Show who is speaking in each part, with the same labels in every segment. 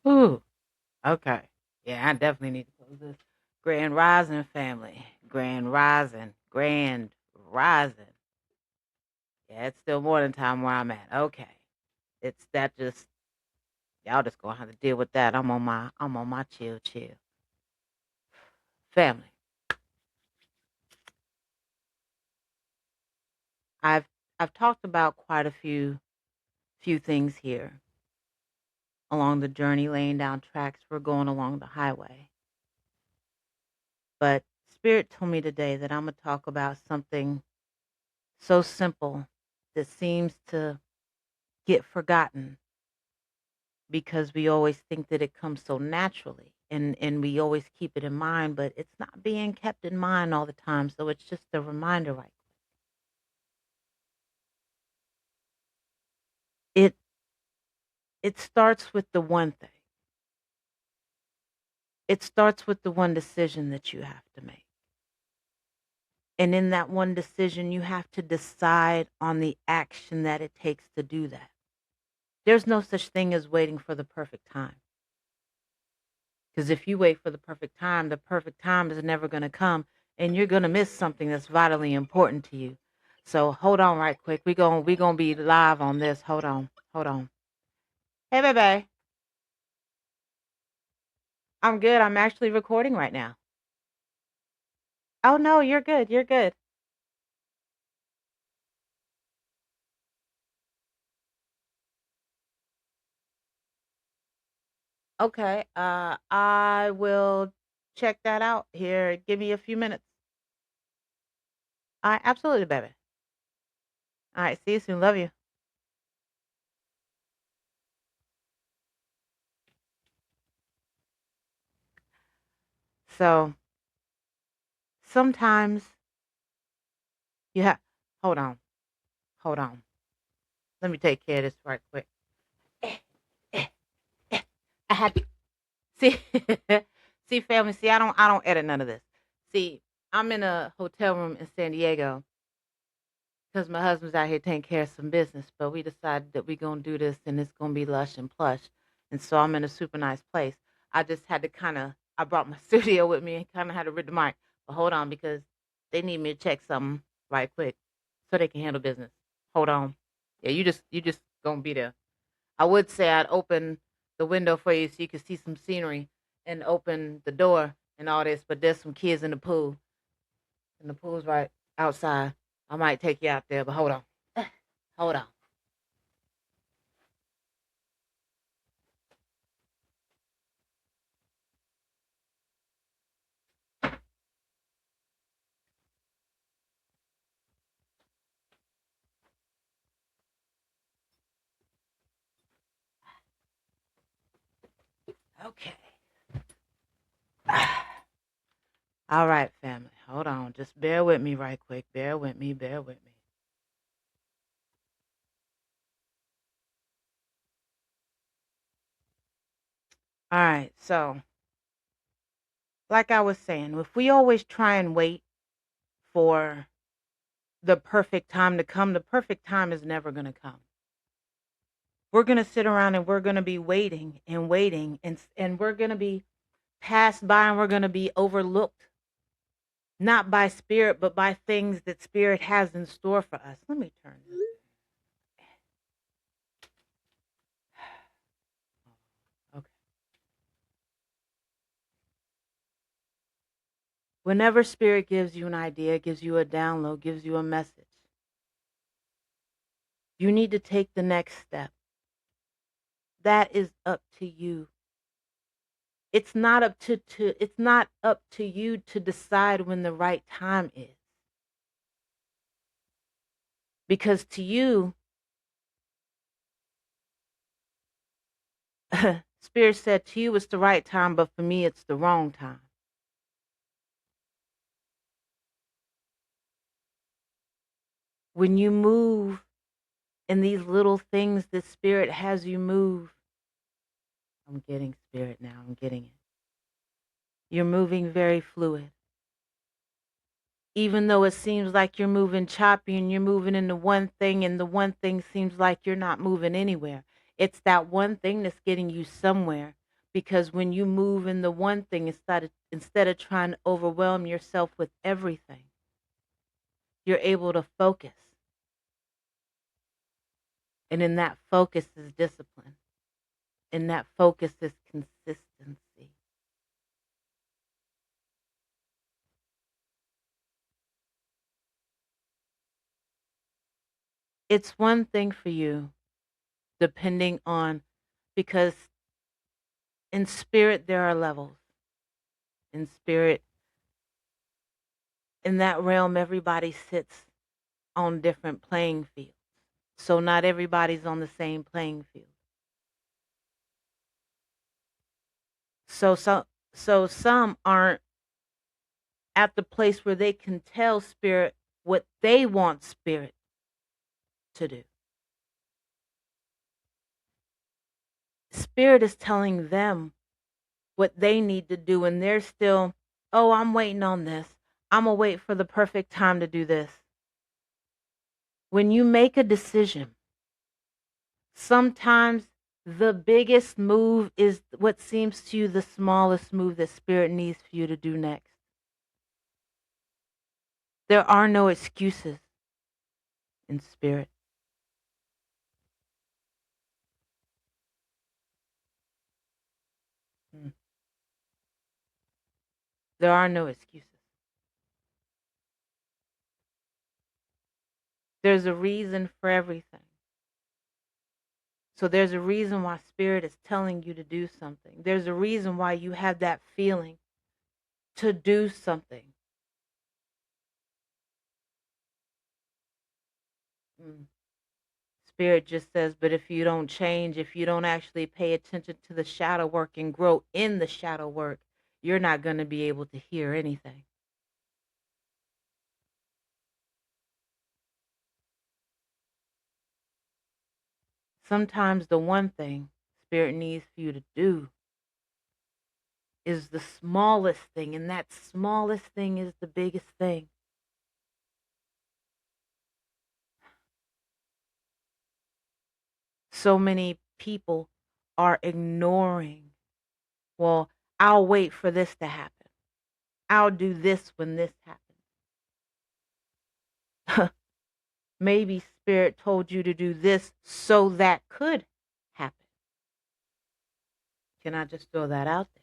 Speaker 1: Ooh, okay. Yeah, I definitely need to close this. Grand Rising family. Grand Rising. Grand Rising. Yeah, it's still morning time where I'm at. Okay. It's that just y'all just gonna have to deal with that. I'm on my chill. Family. I've I've talked about quite a few things here along the journey, laying down tracks. We're going along the highway. But Spirit told me today that I'm gonna talk about something so simple that seems to get forgotten because we always think that it comes so naturally and we always keep it in mind, but it's not being kept in mind all the time. So it's just a reminder, right? It it starts with the one thing. It starts with the one decision that you have to make. And in that one decision, you have to decide on the action that it takes to do that. There's no such thing as waiting for the perfect time. Because if you wait for the perfect time is never going to come, and you're going to miss something that's vitally important to you. So hold on, right quick. We gonna be live on this. Hold on. Hey, baby, I'm good. I'm actually recording right now. Oh no, you're good. You're good. Okay. I will check that out here. Give me a few minutes. I absolutely, baby. All right. See you soon. Love you. So sometimes you have. Hold on. Hold on. Let me take care of this right quick. I had to see. See, family. See, I don't edit none of this. See, I'm in a hotel room in San Diego because my husband's out here taking care of some business. But we decided that we're gonna do this, and it's gonna be lush and plush. And so I'm in a super nice place. I just had to kind of. I brought my studio with me and kind of had to read the mic. But hold on, because they need me to check something right quick so they can handle business. Hold on. Yeah, you just gonna be there. I would say I'd open the window for you so you could see some scenery and open the door and all this, but there's some kids in the pool, and the pool's right outside. I might take you out there, but hold on. Hold on. Okay. All right, family. Hold on. Just bear with me right quick. Bear with me. Bear with me. All right. So, like I was saying, if we always try and wait for the perfect time to come, the perfect time is never going to come. We're going to sit around and we're going to be waiting and waiting and we're going to be passed by and we're going to be overlooked not by spirit but by things that spirit has in store for us. Let me turn this. Okay. Whenever spirit gives you an idea, gives you a download, gives you a message, you need to take the next step. That is up to you. It's not up to you to decide when the right time is. Because to you, spirit said to you it's the right time, but for me it's the wrong time. When you move in these little things that spirit has you move, I'm getting spirit now, I'm getting it. You're moving very fluid. Even though it seems like you're moving choppy and you're moving into one thing and the one thing seems like you're not moving anywhere. It's that one thing that's getting you somewhere. Because when you move in the one thing, instead of trying to overwhelm yourself with everything, you're able to focus. And in that focus is discipline. In that focus is consistency. It's one thing for you, depending on, because in spirit, there are levels. In spirit, in that realm, everybody sits on different playing fields. So not everybody's on the same playing field. So some aren't at the place where they can tell spirit what they want spirit to do. Spirit is telling them what they need to do, and they're still, oh, I'm waiting on this. I'm going to wait for the perfect time to do this. When you make a decision, sometimes the biggest move is what seems to you the smallest move that spirit needs for you to do next. There are no excuses in spirit. Mm. There are no excuses. There's a reason for everything. So there's a reason why spirit is telling you to do something. There's a reason why you have that feeling to do something. Mm. Spirit just says, but if you don't change, if you don't actually pay attention to the shadow work and grow in the shadow work, you're not going to be able to hear anything. Sometimes the one thing spirit needs for you to do is the smallest thing, and that smallest thing is the biggest thing. So many people are ignoring, well, I'll wait for this to happen. I'll do this when this happens. Maybe spirit told you to do this so that could happen. Can I just throw that out there?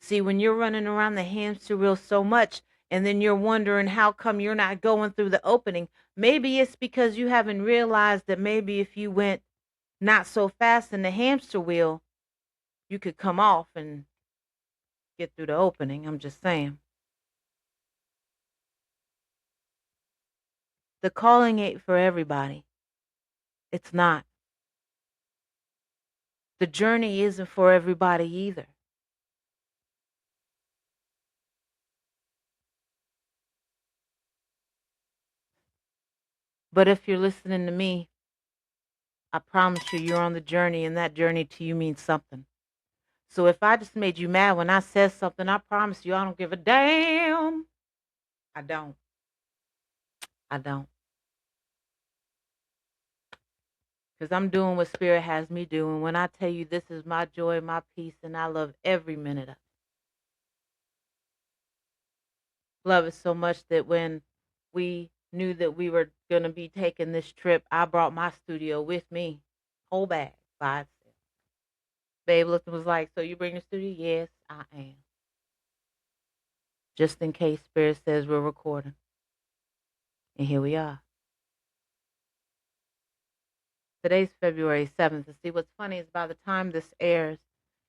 Speaker 1: See, when you're running around the hamster wheel so much and then you're wondering how come you're not going through the opening, maybe it's because you haven't realized that maybe if you went not so fast in the hamster wheel, you could come off and get through the opening. I'm just saying. The calling ain't for everybody. It's not. The journey isn't for everybody either. But if you're listening to me, I promise you, you're on the journey, and that journey to you means something. So if I just made you mad when I said something, I promise you, I don't give a damn. I don't. I don't. Because I'm doing what Spirit has me doing. When I tell you this is my joy, my peace, and I love every minute of it. Love it so much that when we knew that we were going to be taking this trip, I brought my studio with me. Whole bag by itself. Babe looked and was like, so you bring the studio? Yes, I am. Just in case Spirit says we're recording. And here we are. Today's February 7th. And see, what's funny is by the time this airs,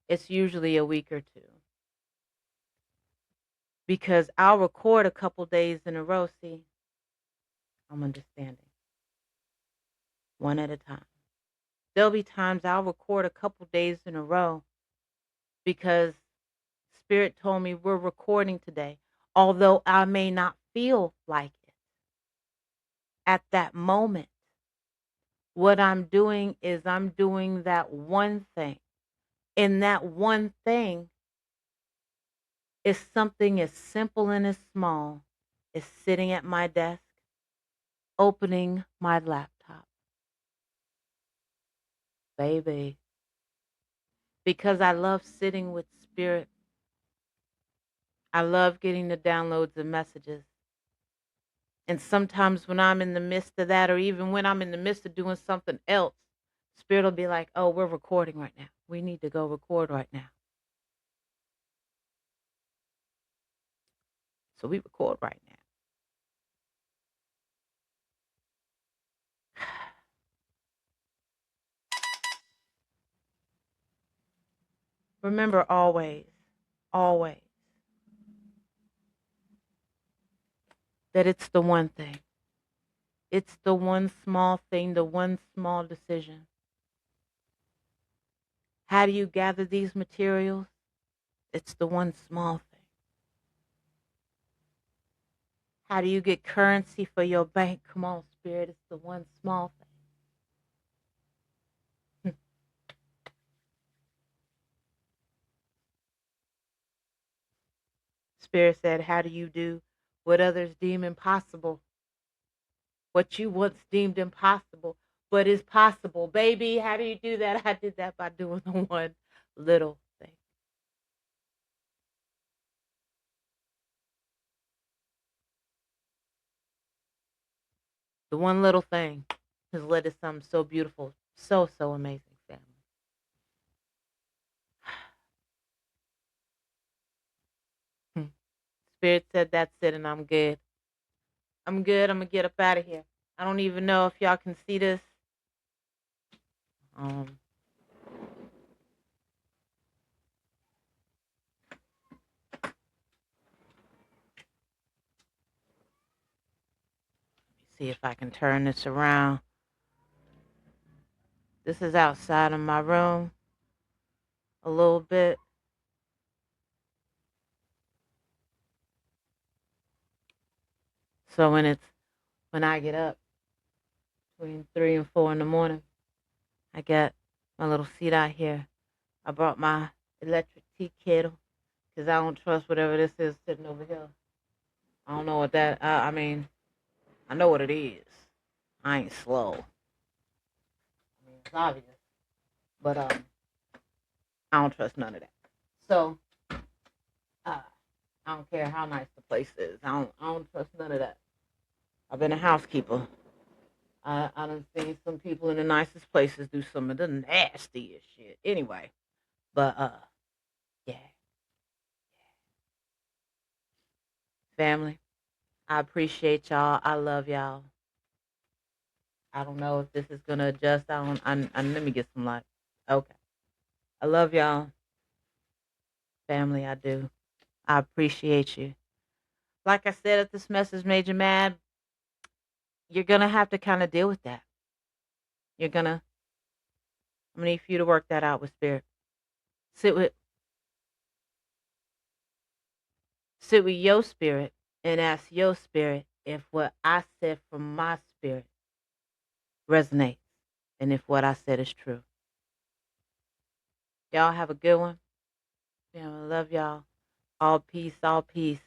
Speaker 1: it's usually a week or two. Because I'll record a couple days in a row. See, I'm understanding. One at a time. There'll be times I'll record a couple days in a row because Spirit told me we're recording today. Although I may not feel like it at that moment. What I'm doing is I'm doing that one thing. And that one thing is something as simple and as small as sitting at my desk, opening my laptop. Baby, because I love sitting with spirit. I love getting the downloads and messages. And sometimes when I'm in the midst of that, or even when I'm in the midst of doing something else, spirit will be like, oh, we're recording right now. We need to go record right now. So we record right now. Remember always, always, that it's the one thing. It's the one small thing, the one small decision. How do you gather these materials? It's the one small thing. How do you get currency for your bank? Come on, Spirit. It's the one small thing. Spirit said, how do you do what others deem impossible? What you once deemed impossible, but is possible. Baby, how do you do that? I did that by doing the one little thing. The one little thing has led to something so beautiful, so, so amazing, family. Hmm. Spirit said, that's it, and I'm good. I'm good. I'm going to get up out of here. I don't even know if y'all can see this. Um, see if I can turn this around. This is outside of my room a little bit. So when I get up between 3 and 4 in the morning, I got my little seat out here. I brought my electric tea kettle because I don't trust whatever this is sitting over here. I don't know what that. I mean, I know what it is. I ain't slow. I mean, it's obvious, but I don't trust none of that. So uh, I don't care how nice the place is. I don't trust none of that. I've been a housekeeper. I done seen some people in the nicest places do some of the nastiest shit. Anyway, but yeah, family. I appreciate y'all. I love y'all. I don't know if this is gonna adjust. Let me get some light. Okay. I love y'all, family. I do. I appreciate you. Like I said, if this message made you mad, you're gonna have to kind of deal with that. You're gonna. I'm gonna need for you to work that out with spirit. Sit with sit with your spirit and ask your spirit if what I said from my spirit resonates and if what I said is true. Y'all have a good one. Yeah, I love y'all. All peace, all peace.